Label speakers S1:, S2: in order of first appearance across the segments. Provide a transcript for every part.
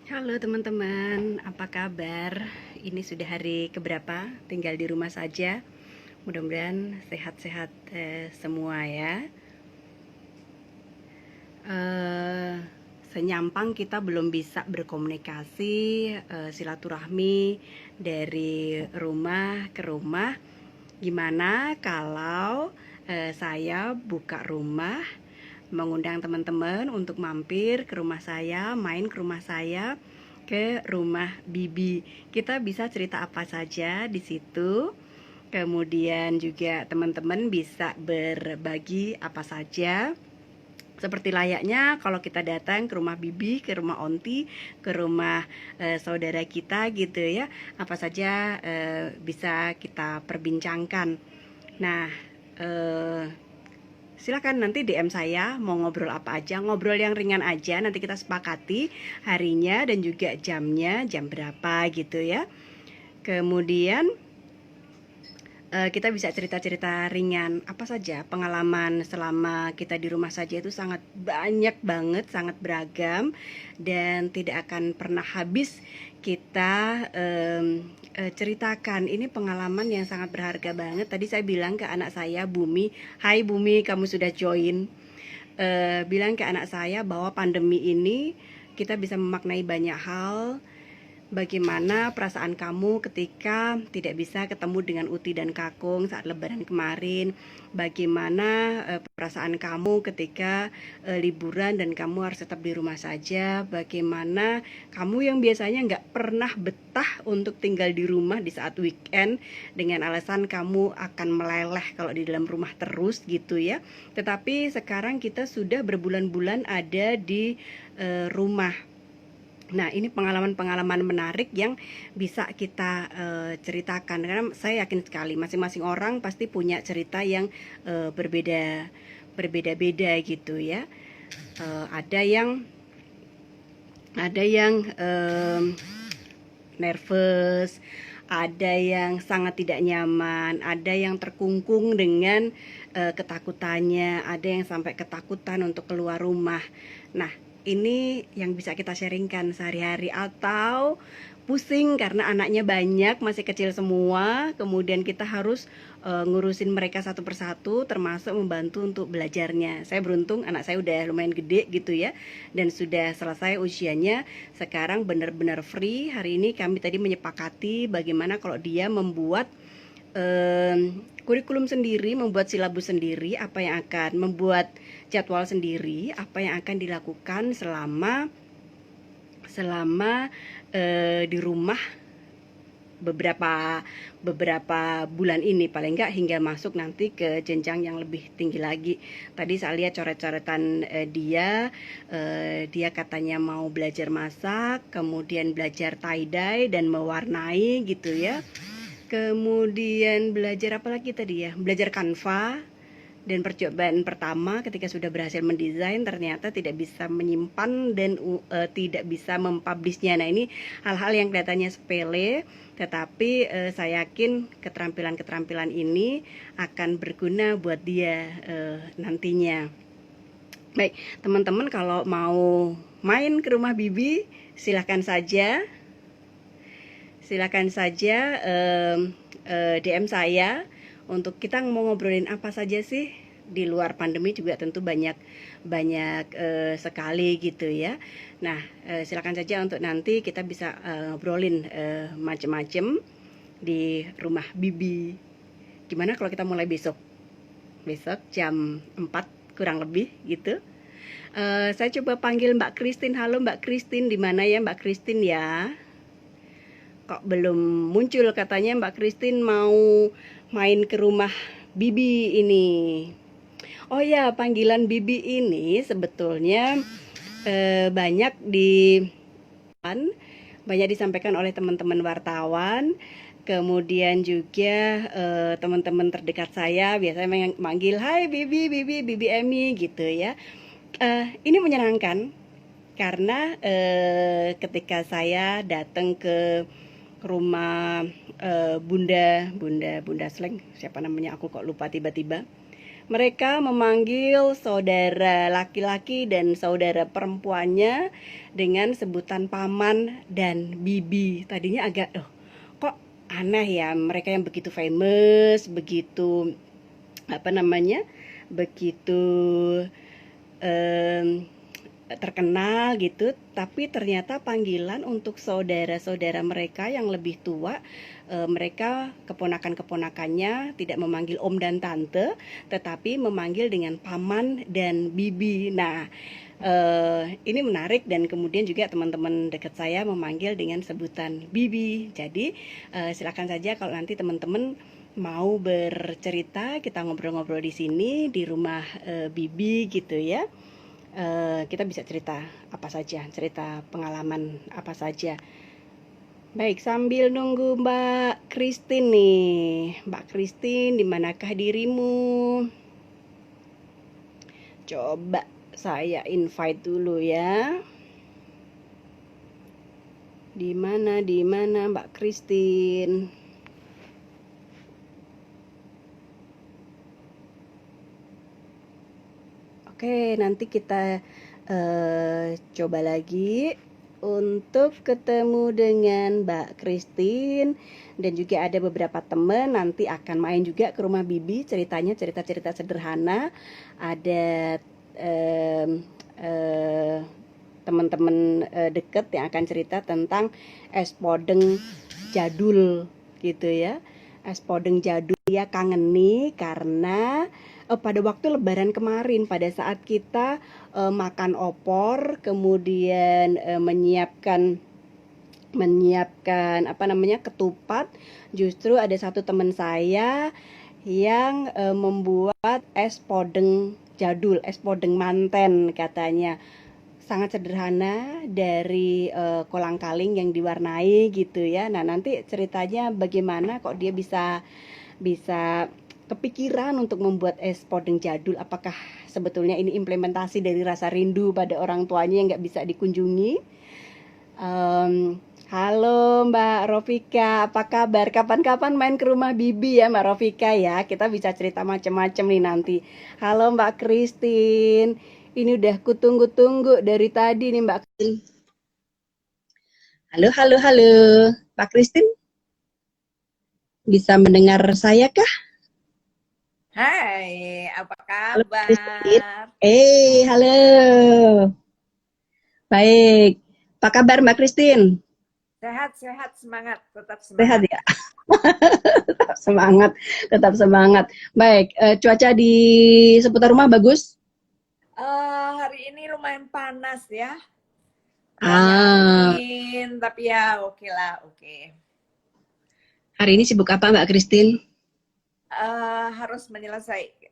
S1: Halo teman-teman, apa kabar? Ini sudah hari keberapa? Tinggal di rumah saja. Mudah-mudahan sehat-sehat semua ya. Eh, Senyampang kita belum bisa berkomunikasi, silaturahmi dari rumah ke rumah. Gimana kalau saya buka rumah, mengundang teman-teman untuk mampir ke rumah saya, main ke rumah saya, ke rumah Bibi. Kita bisa cerita apa saja di situ. Kemudian juga teman-teman bisa berbagi apa saja. Seperti layaknya kalau kita datang ke rumah Bibi, ke rumah Onti, ke rumah saudara kita gitu ya. Apa saja bisa kita perbincangkan. Nah, silakan nanti DM saya mau ngobrol apa aja, ngobrol yang ringan aja, nanti kita sepakati harinya dan juga jamnya, jam berapa gitu ya. Kemudian kita bisa cerita-cerita ringan apa saja pengalaman selama kita di rumah saja itu sangat banyak banget, sangat beragam dan tidak akan pernah habis kita ceritakan. Ini pengalaman yang sangat berharga banget. Tadi saya bilang ke anak saya Bumi, hai Bumi, kamu sudah join. Bilang ke anak saya bahwa pandemi ini kita bisa memaknai banyak hal. Bagaimana perasaan kamu ketika tidak bisa ketemu dengan Uti dan Kakung saat Lebaran kemarin? Bagaimana perasaan kamu ketika liburan dan kamu harus tetap di rumah saja? Bagaimana kamu yang biasanya nggak pernah betah untuk tinggal di rumah di saat weekend dengan alasan kamu akan meleleh kalau di dalam rumah terus gitu ya? Tetapi sekarang kita sudah berbulan-bulan ada di rumah. Nah, ini pengalaman-pengalaman menarik yang bisa kita ceritakan. Karena saya yakin sekali masing-masing orang pasti punya cerita yang berbeda-beda gitu ya. Ada yang nervous, ada yang sangat tidak nyaman, ada yang terkungkung dengan ketakutannya, ada yang sampai ketakutan untuk keluar rumah. Nah, ini yang bisa kita sharingkan sehari-hari. Atau pusing karena anaknya banyak, masih kecil semua, kemudian kita harus ngurusin mereka satu persatu, termasuk membantu untuk belajarnya. Saya beruntung anak saya udah lumayan gede gitu ya, dan sudah selesai usianya. Sekarang benar-benar free. Hari ini kami tadi menyepakati bagaimana kalau dia membuat kurikulum sendiri, membuat silabus sendiri, apa yang akan membuat jadwal sendiri, apa yang akan dilakukan selama di rumah beberapa bulan ini, paling enggak hingga masuk nanti ke jenjang yang lebih tinggi lagi. Tadi saya lihat coret-coretan dia katanya mau belajar masak, kemudian belajar tie-dye dan mewarnai gitu ya. Kemudian belajar apa lagi tadi ya? Belajar Canva. Dan percobaan pertama ketika sudah berhasil mendesain ternyata tidak bisa menyimpan dan tidak bisa mempublishnya. Nah, ini hal-hal yang kelihatannya sepele, tetapi saya yakin keterampilan-keterampilan ini akan berguna buat dia nantinya. Baik, teman-teman kalau mau main ke rumah Bibi, silakan saja. Silakan saja DM saya untuk kita mau ngobrolin apa saja sih. Di luar pandemi juga tentu banyak sekali gitu ya. Nah, silakan saja untuk nanti kita bisa ngobrolin macem-macem di rumah Bibi. Gimana kalau kita mulai besok? Besok jam 4 kurang lebih gitu. Saya coba panggil Mbak Christine. Halo Mbak Christine, di mana ya Mbak Christine ya? Kok belum muncul? Katanya Mbak Christine mau main ke rumah Bibi ini. Oh ya, panggilan Bibi ini sebetulnya banyak disampaikan oleh teman-teman wartawan. Kemudian juga teman-teman terdekat saya biasanya manggil, hai Bibi, Bibi, Bibi Emi gitu ya. Ini menyenangkan karena ketika saya datang ke rumah Bunda Sleng, siapa namanya aku kok lupa tiba-tiba. Mereka memanggil saudara laki-laki dan saudara perempuannya dengan sebutan paman dan bibi. Tadinya agak, kok aneh ya, mereka yang begitu famous, begitu apa namanya, begitu em, terkenal gitu, tapi ternyata panggilan untuk saudara-saudara mereka yang lebih tua, mereka keponakan-keponakannya tidak memanggil om dan tante, tetapi memanggil dengan paman dan bibi. Nah, ini menarik, dan kemudian juga teman-teman dekat saya memanggil dengan sebutan bibi. Jadi silakan saja kalau nanti teman-teman mau bercerita, kita ngobrol-ngobrol di sini di rumah bibi gitu ya. Kita bisa cerita apa saja, cerita pengalaman apa saja. Baik, sambil nunggu Mbak Christine nih. Mbak Christine, di manakah dirimu? Coba saya invite dulu ya. Di mana Mbak Christine? Oke, nanti kita coba lagi untuk ketemu dengan Mbak Christine, dan juga ada beberapa teman nanti akan main juga ke rumah Bibi, ceritanya cerita-cerita sederhana. Ada teman-teman deket yang akan cerita tentang es podeng jadul gitu ya. Es podeng jadul ya, kangen nih karena pada waktu Lebaran kemarin, pada saat kita makan opor, kemudian menyiapkan apa namanya, ketupat, justru ada satu teman saya yang membuat es podeng jadul, es podeng manten katanya. Sangat sederhana, dari kolang-kaling yang diwarnai gitu ya. Nah, nanti ceritanya bagaimana kok dia bisa kepikiran untuk membuat es podeng jadul. Apakah sebetulnya ini implementasi dari rasa rindu pada orang tuanya yang nggak bisa dikunjungi? Halo Mbak Rofika, apa kabar? Kapan-kapan main ke rumah Bibi ya Mbak Rofika ya. Kita bisa cerita macam-macam nih nanti. Halo Mbak Christine, ini udah kutunggu-tunggu dari tadi nih Mbak Christine. Halo, halo, halo. Mbak Christine, bisa mendengar saya kah?
S2: Hai, apa
S1: Halo Christine.
S2: kabar?
S1: Halo. Baik. Apa kabar Mbak Christine?
S2: Sehat, sehat, semangat, tetap
S1: Sehat
S2: semangat.
S1: ya? Tetap semangat, tetap semangat. Baik, cuaca di seputar rumah bagus?
S2: Hari ini lumayan panas ya, banyak
S1: Ah,
S2: angin, tapi ya oke lah, oke.
S1: hari ini sibuk apa Mbak Christine?
S2: Harus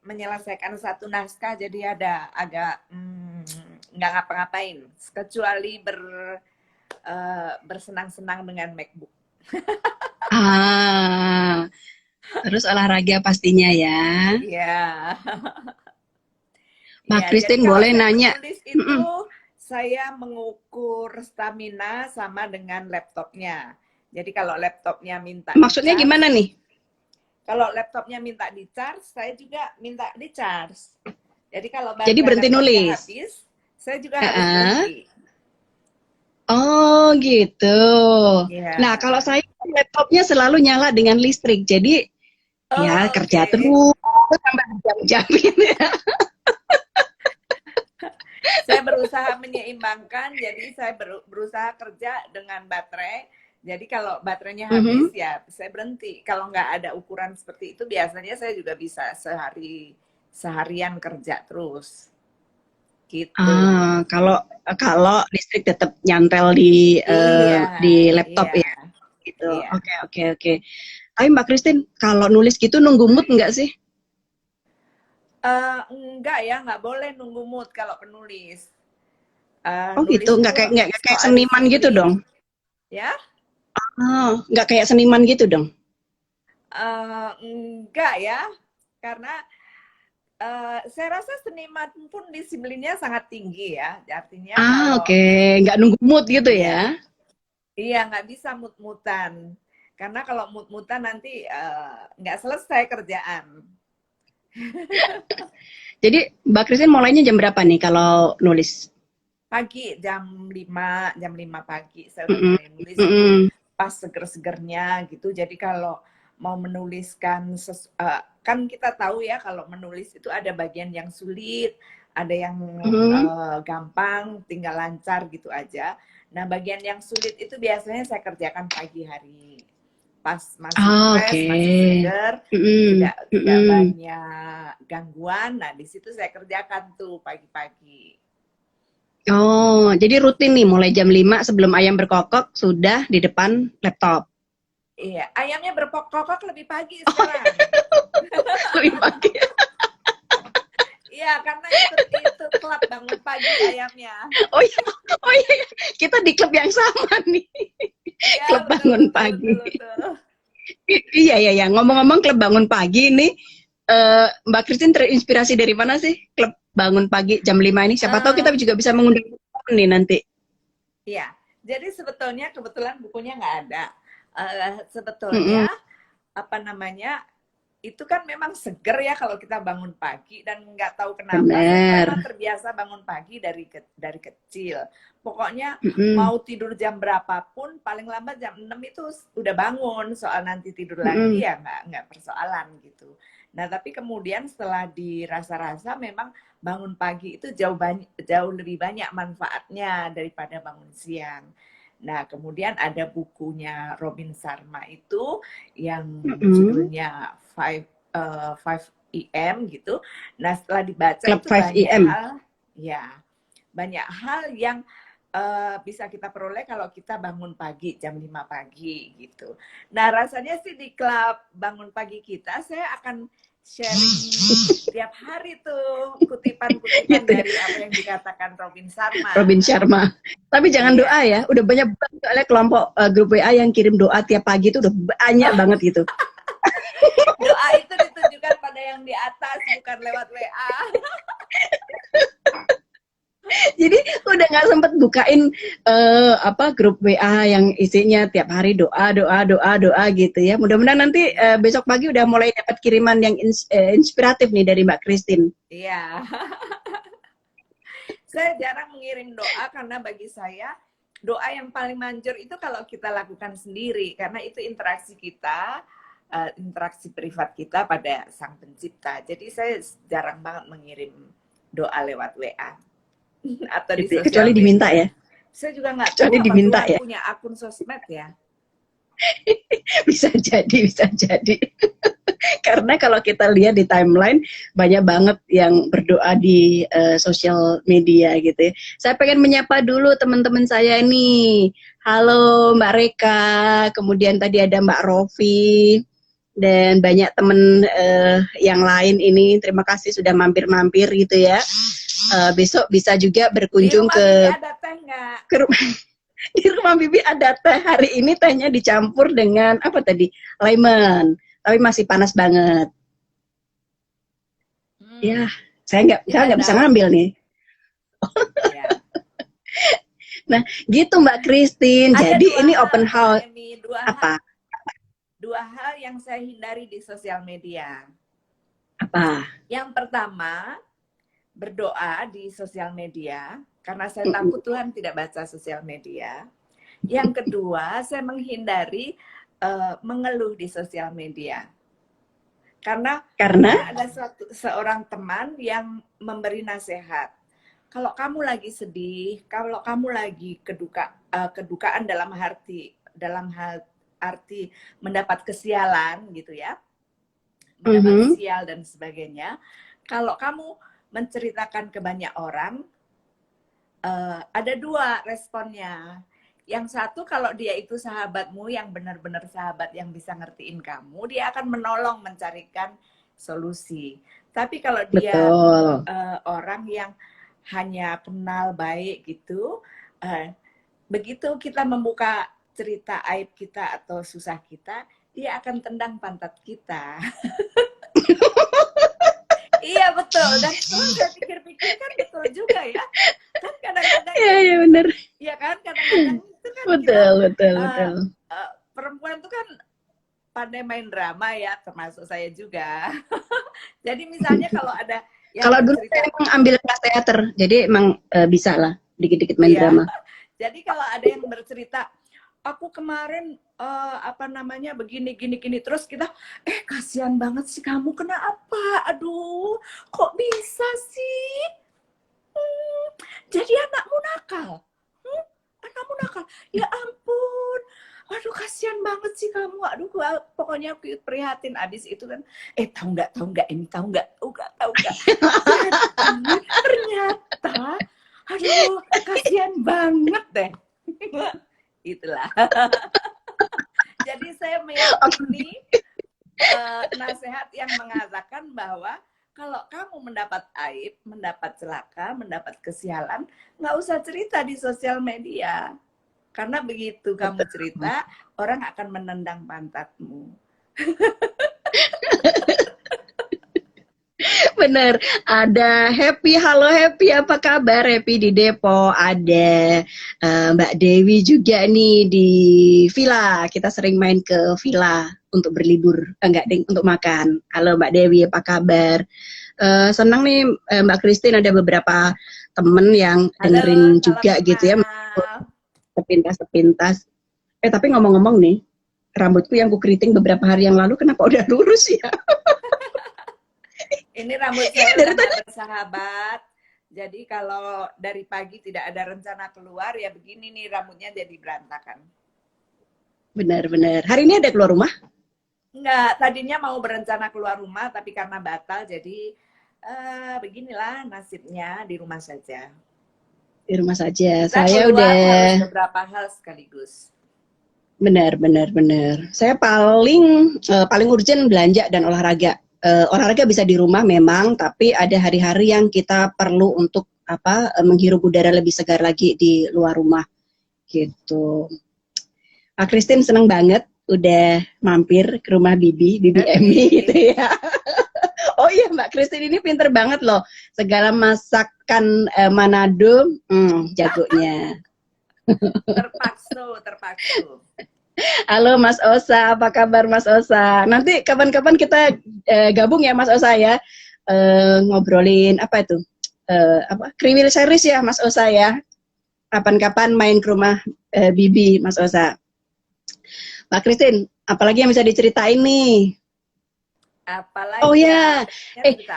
S2: menyelesaikan satu naskah, jadi ada agak nggak ngapa-ngapain, kecuali bersenang-senang dengan MacBook.
S1: Ah, terus olahraga pastinya ya.
S2: Iya.
S1: Mbak
S2: Iya, jadi
S1: Christine
S2: kalau
S1: boleh
S2: saya
S1: nanya?
S2: menulis itu,
S1: Mm-mm.
S2: saya mengukur stamina sama dengan laptopnya. Jadi kalau laptopnya minta
S1: Maksudnya
S2: di-charge,
S1: gimana nih?
S2: saya juga minta di-charge. Jadi kalau
S1: Jadi
S2: baterai
S1: berhenti
S2: laptopnya
S1: nulis?
S2: habis, saya juga harus
S1: Ah,
S2: berhenti.
S1: oh gitu. Nah, kalau
S2: Ya.
S1: saya laptopnya selalu nyala dengan listrik, jadi ya
S2: Oh,
S1: kerja
S2: oke.
S1: terus sampai berjam-jam ini.
S2: Saya berusaha menyeimbangkan, jadi saya berusaha kerja dengan baterai. Jadi kalau baterainya habis,
S1: Mhm.
S2: ya saya berhenti. Kalau nggak ada ukuran seperti itu, biasanya saya juga bisa seharian kerja terus. Gitu.
S1: Kalau kalau listrik tetap nyantel
S2: Iya,
S1: di laptop
S2: iya,
S1: ya, gitu.
S2: iya.
S1: Oke, oke, oke. Tapi Mbak Christine, kalau nulis gitu nunggu mood nggak sih?
S2: Enggak ya, nggak boleh nunggu mood kalau penulis.
S1: Oh gitu,
S2: Nulis itu
S1: nggak kayak
S2: soal
S1: seniman gitu
S2: disiplin,
S1: dong?
S2: ya.
S1: Oh, nggak kayak seniman gitu dong?
S2: Enggak ya, karena saya rasa seniman pun disiplinnya sangat tinggi ya. Artinya kalau
S1: Oke, nggak nunggu mood gitu
S2: iya,
S1: ya?
S2: iya nggak bisa mut-mutan. Karena kalau mut-mutan nanti nggak selesai kerjaan.
S1: Jadi Mbak Christine mulainya jam berapa nih kalau nulis?
S2: Pagi jam 5 pagi saya udah
S1: Mm-mm,
S2: mulai nulis itu
S1: mm-mm,
S2: pas seger-segernya gitu. Jadi kalau mau menuliskan kan kita tahu ya kalau menulis itu ada bagian yang sulit, ada yang
S1: mm-mm.
S2: gampang, tinggal lancar gitu aja. Nah, bagian yang sulit itu biasanya saya kerjakan pagi hari. Pas masih
S1: Ah, oke.
S2: fresh, masih seger,
S1: Mm-mm,
S2: tidak
S1: mm-mm.
S2: banyak gangguan. Nah, di situ saya kerjakan tuh pagi-pagi.
S1: Oh, jadi rutin nih mulai jam 5 sebelum ayam berkokok sudah di depan laptop.
S2: Iya, ayamnya berkokok lebih pagi sekarang.
S1: Lebih pagi.
S2: Iya, karena itu klub bangun pagi ayamnya.
S1: Oh iya, oh iya, kita di klub yang sama nih.
S2: Iya,
S1: Klub
S2: betul
S1: bangun
S2: betul
S1: pagi.
S2: betul betul.
S1: Iya, iya, iya. Ngomong-ngomong klub bangun pagi ini, Mbak Christine terinspirasi dari mana sih klub bangun pagi jam 5 ini? Siapa tahu kita
S2: Eh,
S1: juga bisa mengundang teman nih nanti.
S2: iya, jadi sebetulnya kebetulan bukunya nggak ada. Sebetulnya
S1: Mm-mm,
S2: apa namanya itu kan memang seger ya kalau kita bangun pagi dan nggak tahu kenapa saya memang
S1: bener.
S2: terbiasa bangun pagi dari kecil. Pokoknya
S1: Mm-mm,
S2: mau tidur jam berapapun paling lambat jam 6 itu udah bangun, soal nanti tidur lagi
S1: mm-mm.
S2: ya nggak persoalan gitu. Nah, tapi kemudian setelah dirasa-rasa memang bangun pagi itu jauh lebih banyak manfaatnya daripada bangun siang. Nah, kemudian ada bukunya Robin Sharma itu yang
S1: Mm-mm.
S2: judulnya 5 EM gitu. Nah, setelah dibaca
S1: Club
S2: itu
S1: 5 EM.
S2: banyak hal yang bisa kita peroleh kalau kita bangun pagi jam 5 pagi gitu. Nah, rasanya sih di klub bangun pagi kita saya akan sharing tiap hari tuh kutipan-kutipan
S1: Gitu ya,
S2: dari apa yang dikatakan Robin
S1: Robin
S2: Sharma.
S1: Sharma. Tapi jangan doa
S2: Iya.
S1: ya, udah banyak banget soalnya kelompok grup WA yang kirim doa tiap pagi itu udah banyak banget gitu.
S2: Doa itu ditujukan pada yang di atas, bukan lewat WA.
S1: Jadi udah nggak sempet bukain apa grup WA yang isinya tiap hari doa doa doa doa gitu ya. Mudah-mudahan nanti
S2: Iya,
S1: besok pagi udah mulai dapat kiriman yang inspiratif nih dari Mbak Christine.
S2: iya. Saya jarang mengirim doa karena bagi saya doa yang paling manjur itu kalau kita lakukan sendiri karena itu interaksi kita, interaksi privat kita pada Sang Pencipta. Jadi saya jarang banget mengirim doa lewat WA atau di
S1: Gitu ya.
S2: sosial
S1: Kecuali diminta
S2: media.
S1: ya.
S2: Saya juga nggak tahu
S1: Kecuali
S2: apa
S1: diminta
S2: Tuhan
S1: ya.
S2: punya akun sosmed ya.
S1: Bisa jadi, bisa jadi. Karena kalau kita lihat di timeline banyak banget yang berdoa di sosial media gitu ya. Saya pengen menyapa dulu teman-teman saya nih. Halo Mbak Reka, kemudian tadi ada Mbak Rofi dan banyak teman yang lain ini. Terima kasih sudah mampir-mampir gitu ya. Besok bisa juga
S2: Di
S1: berkunjung
S2: rumah Bibi
S1: ke
S2: ada teh nggak?
S1: ke rumah. Di rumah Bibi ada teh. Hari ini tehnya dicampur dengan apa tadi? Lemon. Tapi masih panas banget. Ya,
S2: Hmm,
S1: saya nggak bisa
S2: gimana?
S1: ngambil nih.
S2: Ya.
S1: Nah, gitu Mbak Christine.
S2: Ada
S1: Jadi
S2: dua
S1: ini
S2: hal,
S1: open house
S2: Emi.
S1: apa?
S2: Dua hal yang saya hindari di sosial media.
S1: Apa?
S2: Yang pertama, berdoa di sosial media, karena saya takut
S1: Mm-mm.
S2: Tuhan tidak baca sosial media. Yang kedua, saya menghindari mengeluh di sosial media. Karena
S1: Karena
S2: pernah ada seorang teman yang memberi nasihat. Kalau kamu lagi sedih, kalau kamu lagi kedukaan dalam hal arti mendapat kesialan gitu ya, mendapat
S1: mm-hmm.
S2: sial dan sebagainya. Kalau kamu menceritakan ke banyak orang, ada dua responnya. Yang satu, kalau dia itu sahabatmu yang benar-benar sahabat yang bisa ngertiin kamu, dia akan menolong mencarikan solusi. Tapi kalau dia
S1: Betul.
S2: orang yang hanya kenal baik gitu, begitu kita membuka cerita aib kita atau susah kita, dia akan tendang pantat kita. Iya betul, dan setelah saya pikir-pikir kan betul juga ya. Kan kadang-kadang
S1: Ya,
S2: ya,
S1: ya benar.
S2: ya kan kadang-kadang itu kan kita
S1: Betul, betul,
S2: uh,
S1: betul.
S2: perempuan itu kan pandai main drama ya, termasuk saya juga. Jadi misalnya kalau ada yang
S1: Kalau dulu
S2: bercerita,
S1: saya emang ambil kelas teater, jadi emang bisa lah dikit-dikit main
S2: iya.
S1: drama.
S2: Jadi kalau ada yang bercerita, aku kemarin apa namanya begini gini gini, terus kita kasihan banget sih kamu, kenapa? Aduh, kok bisa sih? Jadi anakmu nakal. Anakmu nakal. Ya ampun. Aduh, kasihan banget sih kamu. Aduh, pokoknya aku prihatin. Abis itu kan, tahu nggak ini, tahu nggak. Jadi, ternyata, aduh, kasihan banget deh. Itulah. Jadi saya meyakini nasihat yang mengatakan bahwa kalau kamu mendapat aib, mendapat celaka, mendapat kesialan, nggak usah cerita di sosial media. Karena begitu kamu cerita, orang akan menendang pantatmu.
S1: Bener, ada Happy, halo Happy, apa kabar Happy di Depok, ada Mbak Dewi juga nih di villa, kita sering main ke villa untuk berlibur, enggak ding, untuk makan. Halo Mbak Dewi, apa kabar? Senang nih Mbak Christine, ada beberapa temen yang dengerin
S2: Halo,
S1: juga
S2: salam
S1: gitu ya,
S2: kenal.
S1: sepintas-sepintas. Tapi ngomong-ngomong nih, rambutku yang ku keriting beberapa hari yang lalu kenapa udah lurus ya?
S2: Ini rambut saya udah gak bersahabat. Jadi kalau dari pagi tidak ada rencana keluar, ya begini nih rambutnya jadi berantakan.
S1: Benar-benar. Hari ini ada keluar rumah?
S2: Enggak, tadinya mau berencana keluar rumah, tapi karena batal, jadi beginilah nasibnya, di rumah saja.
S1: Di rumah saja.
S2: Kita
S1: Saya
S2: keluar
S1: udah
S2: harus beberapa hal sekaligus.
S1: benar. Saya paling urgent belanja dan olahraga. Olahraga bisa di rumah memang, tapi ada hari-hari yang kita perlu untuk menghirup udara lebih segar lagi di luar rumah gitu. Kak Christine seneng banget udah mampir ke rumah Bibi Emmy gitu ya. Oh iya, Mbak Christine ini pinter banget loh. Segala masakan Manado, jagonya.
S2: Terpaksa.
S1: Halo Mas Osa, apa kabar Mas Osa? Nanti kapan-kapan kita gabung ya Mas Osa ya. Ngobrolin apa itu? Kriwil series ya Mas Osa ya. Kapan-kapan main ke rumah Bibi Mas Osa. Mbak Christine, apalagi yang bisa diceritain nih?
S2: Apalagi
S1: Oh ya,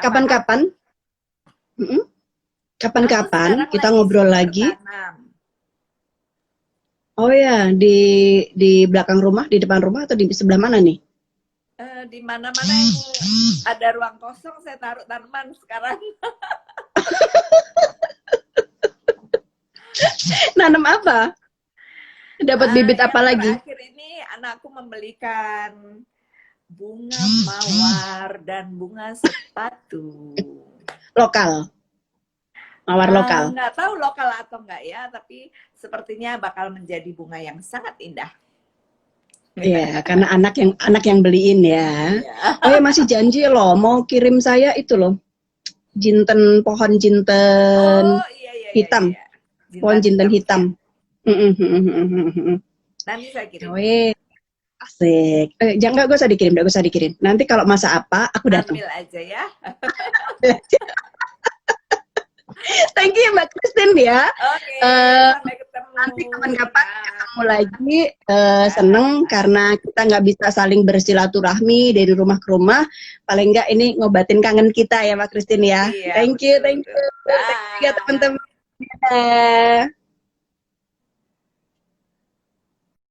S1: kapan-kapan kita ngobrol lagi. Oh ya, di belakang rumah, di depan rumah atau di sebelah mana nih?
S2: Di mana-mana itu ada ruang kosong, saya taruh tanaman sekarang.
S1: Nanam apa? Dapat bibit apa lagi?
S2: Terakhir ini anakku membelikan bunga mawar dan bunga sepatu.
S1: Lokal. Mawar lokal.
S2: Nggak tahu lokal atau enggak ya, tapi sepertinya bakal menjadi bunga yang sangat indah.
S1: Iya, karena anak yang beliin ya. Oh ya, masih janji loh mau kirim saya itu loh. Pohon jinten hitam. Pohon jinten hitam.
S2: Nanti saya kirim.
S1: Oh, asik. Jangan, gak usah dikirim. Nanti kalau masa apa, aku datang.
S2: Ambil aja ya.
S1: Thank you Mbak Christine ya.
S2: Oke, sampai ketemu.
S1: Nanti kapan-kapan ketemu lagi. Seneng karena kita nggak bisa saling bersilaturahmi dari rumah ke rumah. Paling nggak ini ngobatin kangen kita ya Mbak Christine ya.
S2: Iya,
S1: Thank you.
S2: Bye.
S1: Thank you ya teman-teman.